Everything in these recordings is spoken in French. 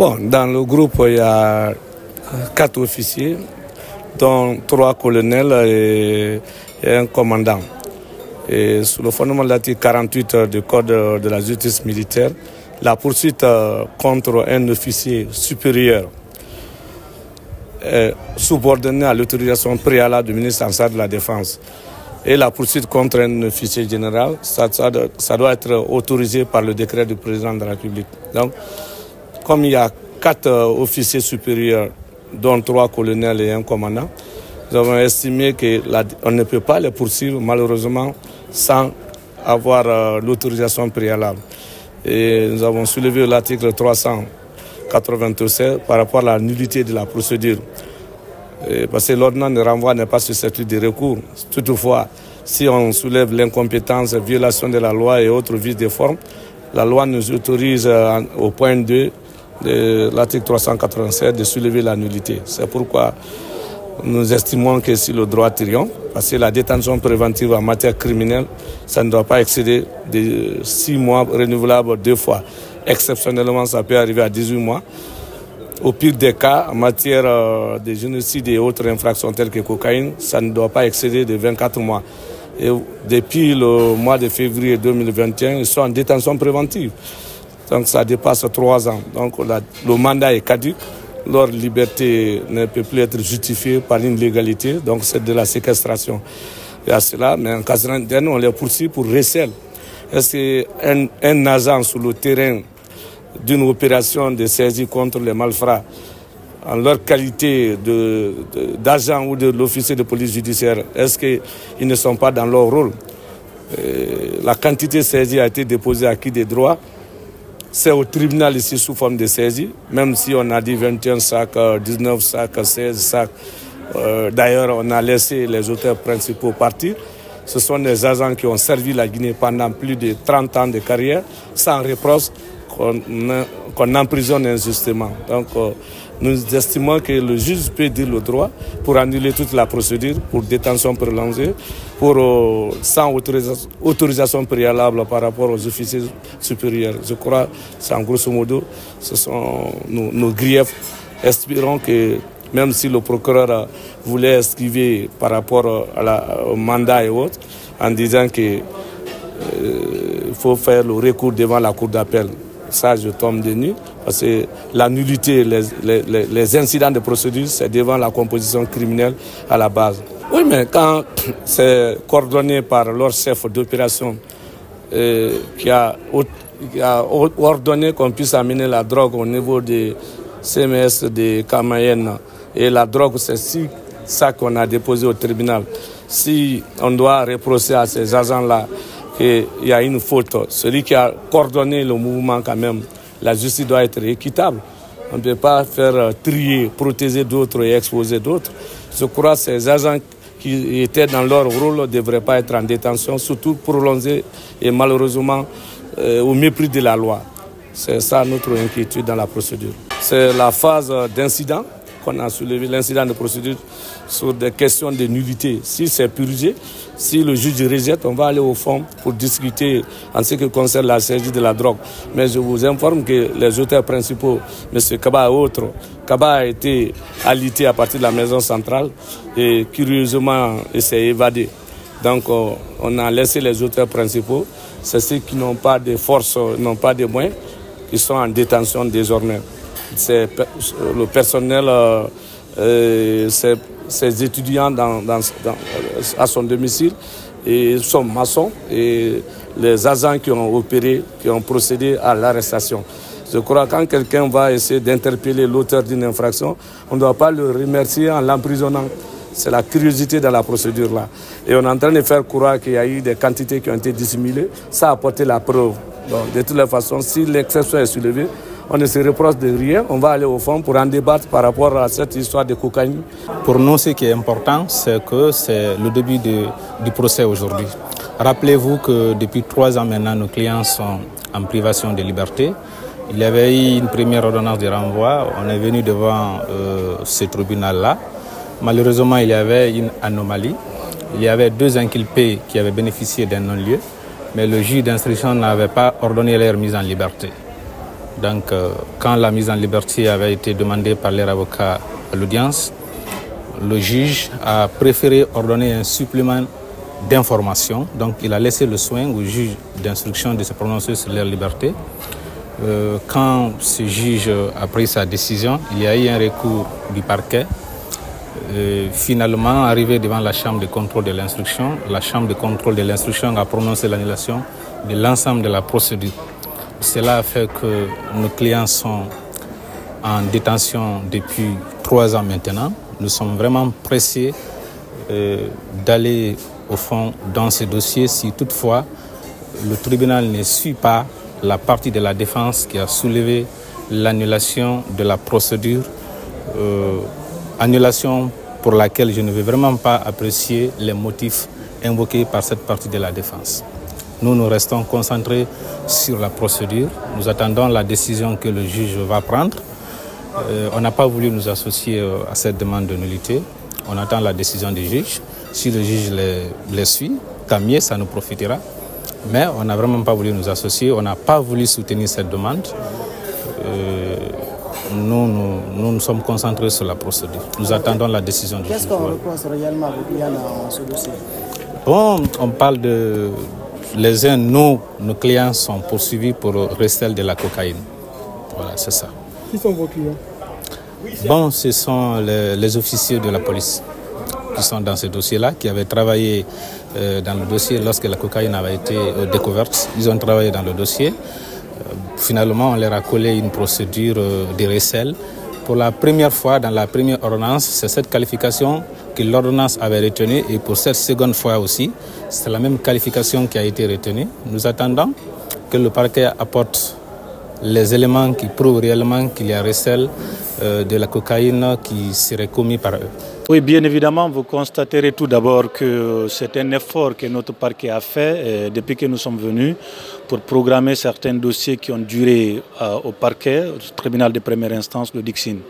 Bon, dans le groupe, il y a 4 officiers, dont 3 colonels et un commandant. Et sous le fondement de l'article 48 du Code de la justice militaire, la poursuite contre un officier supérieur est subordonnée à l'autorisation préalable du ministre en charge de la Défense. Et la poursuite contre un officier général, ça doit être autorisé par le décret du président de la République. Donc, comme il y a 4 officiers supérieurs, dont 3 colonels et un commandant, nous avons estimé qu'on ne peut pas les poursuivre malheureusement sans avoir l'autorisation préalable. Et nous avons soulevé l'article 387 par rapport à la nullité de la procédure. Parce que l'ordonnance de renvoi n'est pas susceptible de recours. Toutefois, si on soulève l'incompétence, violation de la loi et autres vices de forme, la loi nous autorise au point 2 de l'article 387 de soulever la nullité. C'est pourquoi nous estimons que si le droit triomphe, parce que la détention préventive en matière criminelle, ça ne doit pas excéder de 6 mois renouvelables 2 fois. Exceptionnellement, ça peut arriver à 18 mois. Au pire des cas, en matière de génocide et autres infractions telles que cocaïne, ça ne doit pas excéder de 24 mois. Et depuis le mois de février 2021, ils sont en détention préventive. Donc ça dépasse 3 ans. Donc le mandat est caduc. Leur liberté ne peut plus être justifiée par une légalité. Donc c'est de la séquestration. Il y a cela, mais en cas de on les poursuit pour recel. Est-ce qu'un agent sur le terrain d'une opération de saisie contre les malfrats, en leur qualité d'agent ou de l'officier de police judiciaire, est-ce qu'ils ne sont pas dans leur rôle? La quantité saisie a été déposée à qui des droits. C'est au tribunal ici sous forme de saisie, même si on a dit 21 sacs, 19 sacs, 16 sacs. D'ailleurs, on a laissé les auteurs principaux partir. Ce sont des agents qui ont servi la Guinée pendant plus de 30 ans de carrière, sans reproche, qu'on emprisonne injustement. Donc, nous estimons que le juge peut dire le droit pour annuler toute la procédure, pour détention prolongée, sans autorisation préalable par rapport aux officiers supérieurs. Je crois que, en grosso modo, ce sont nos griefs. Espérons que, même si le procureur voulait esquiver par rapport au mandat et autres, en disant qu'il faut faire le recours devant la cour d'appel, ça je tombe de nu, parce que la nullité, les incidents de procédure, c'est devant la composition criminelle à la base. Oui, mais quand c'est coordonné par leur chef d'opération qui a ordonné qu'on puisse amener la drogue au niveau des CMS de Camayen, et la drogue, c'est ça qu'on a déposé au tribunal. Si on doit reprocher à ces agents-là qu'il y a une faute, celui qui a coordonné le mouvement quand même, la justice doit être équitable. On ne peut pas faire trier, protéger d'autres et exposer d'autres. Je crois que ces agents qui étaient dans leur rôle ne devraient pas être en détention, surtout prolongés et malheureusement au mépris de la loi. C'est ça notre inquiétude dans la procédure. C'est la phase d'incident qu'on a soulevé, l'incident de procédure sur des questions de nullité. Si c'est purgé, si le juge rejette, on va aller au fond pour discuter en ce qui concerne la saisie de la drogue. Mais je vous informe que les auteurs principaux, M. Kaba et autres, Kaba a été alité à partir de la maison centrale et curieusement il s'est évadé. Donc on a laissé les auteurs principaux, c'est ceux qui n'ont pas de force, n'ont pas de moyens, qui sont en détention désormais. C'est le personnel, ses étudiants à son domicile et son maçon et les agents qui ont opéré, qui ont procédé à l'arrestation. Je crois que quand quelqu'un va essayer d'interpeller l'auteur d'une infraction, on ne doit pas le remercier en l'emprisonnant. C'est la curiosité de la procédure là. Et on est en train de faire croire qu'il y a eu des quantités qui ont été dissimulées. Ça a apporté la preuve. Donc, de toutes les façons, si l'exception est soulevée, on ne se reproche de rien, on va aller au fond pour en débattre par rapport à cette histoire de cocaïne. Pour nous, ce qui est important, c'est que c'est le début du procès aujourd'hui. Rappelez-vous que depuis 3 ans maintenant, nos clients sont en privation de liberté. Il y avait eu une première ordonnance de renvoi, on est venu devant ce tribunal-là. Malheureusement, il y avait une anomalie. Il y avait 2 inculpés qui avaient bénéficié d'un non-lieu, mais le juge d'instruction n'avait pas ordonné leur mise en liberté. Donc, quand la mise en liberté avait été demandée par leur avocat à l'audience, le juge a préféré ordonner un supplément d'information. Donc, il a laissé le soin au juge d'instruction de se prononcer sur leur liberté. Quand ce juge a pris sa décision, il y a eu un recours du parquet. Finalement, arrivé devant la chambre de contrôle de l'instruction, la chambre de contrôle de l'instruction a prononcé l'annulation de l'ensemble de la procédure. Cela a fait que nos clients sont en détention depuis 3 ans maintenant. Nous sommes vraiment pressés d'aller au fond dans ces dossiers si toutefois le tribunal ne suit pas la partie de la défense qui a soulevé l'annulation de la procédure, annulation pour laquelle je ne vais vraiment pas apprécier les motifs invoqués par cette partie de la défense. Nous restons concentrés sur la procédure. Nous attendons la décision que le juge va prendre. On n'a pas voulu nous associer à cette demande de nullité. On attend la décision du juge. Si le juge les suit, tant mieux, ça nous profitera. Mais on n'a vraiment pas voulu nous associer. On n'a pas voulu soutenir cette demande. Nous sommes concentrés sur la procédure. Nous attendons la décision du juge. Qu'est-ce qu'on reproche réellement à vos clients dans ce dossier? Bon, on parle de... Les uns, nos clients sont poursuivis pour recel de la cocaïne. Voilà, c'est ça. Qui sont vos clients? Bon, ce sont les officiers de la police qui sont dans ce dossier-là, qui avaient travaillé dans le dossier lorsque la cocaïne avait été découverte. Ils ont travaillé dans le dossier. Finalement, on leur a collé une procédure de recel. Pour la première fois, dans la première ordonnance, c'est cette qualification que l'ordonnance avait retenue. Et pour cette seconde fois aussi, c'est la même qualification qui a été retenue. Nous attendons que le parquet apporte les éléments qui prouvent réellement qu'il y a recel de la cocaïne qui serait commis par eux. Oui, bien évidemment, vous constaterez tout d'abord que c'est un effort que notre parquet a fait depuis que nous sommes venus pour programmer certains dossiers qui ont duré au parquet, au tribunal de première instance de Dixine.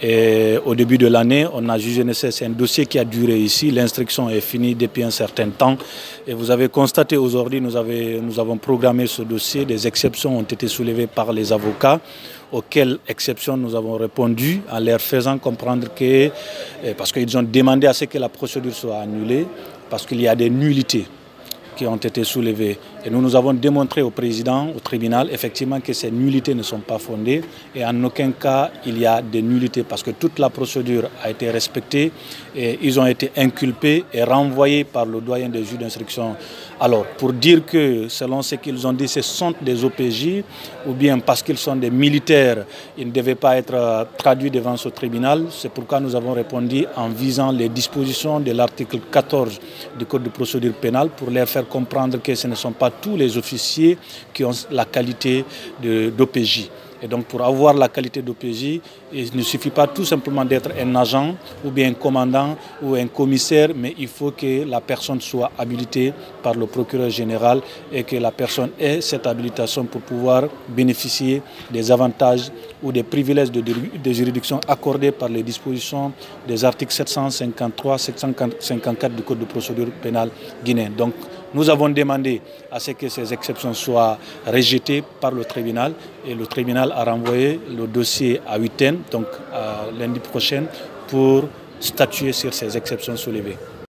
Et au début de l'année, on a jugé nécessaire, c'est un dossier qui a duré ici, l'instruction est finie depuis un certain temps. Et vous avez constaté aujourd'hui, nous avons programmé ce dossier, des exceptions ont été soulevées par les avocats, auxquelles exceptions nous avons répondu en leur faisant comprendre que, parce qu'ils ont demandé à ce que la procédure soit annulée, parce qu'il y a des nullités qui ont été soulevées. Et nous avons démontré au président, au tribunal, effectivement que ces nullités ne sont pas fondées et en aucun cas il y a des nullités parce que toute la procédure a été respectée et ils ont été inculpés et renvoyés par le doyen des juges d'instruction. Alors, pour dire que selon ce qu'ils ont dit, ce sont des OPJ ou bien parce qu'ils sont des militaires, ils ne devaient pas être traduits devant ce tribunal, c'est pourquoi nous avons répondu en visant les dispositions de l'article 14 du Code de procédure pénale pour leur faire comprendre que ce ne sont pas tous les officiers qui ont la qualité d'OPJ. Et donc pour avoir la qualité d'OPJ, il ne suffit pas tout simplement d'être un agent ou bien un commandant ou un commissaire, mais il faut que la personne soit habilitée par le procureur général et que la personne ait cette habilitation pour pouvoir bénéficier des avantages ou des privilèges de juridiction accordés par les dispositions des articles 753, 754 du Code de procédure pénale guinéen. Donc nous avons demandé à ce que ces exceptions soient rejetées par le tribunal et le tribunal a renvoyé le dossier à Huitaine, donc lundi prochain, pour statuer sur ces exceptions soulevées.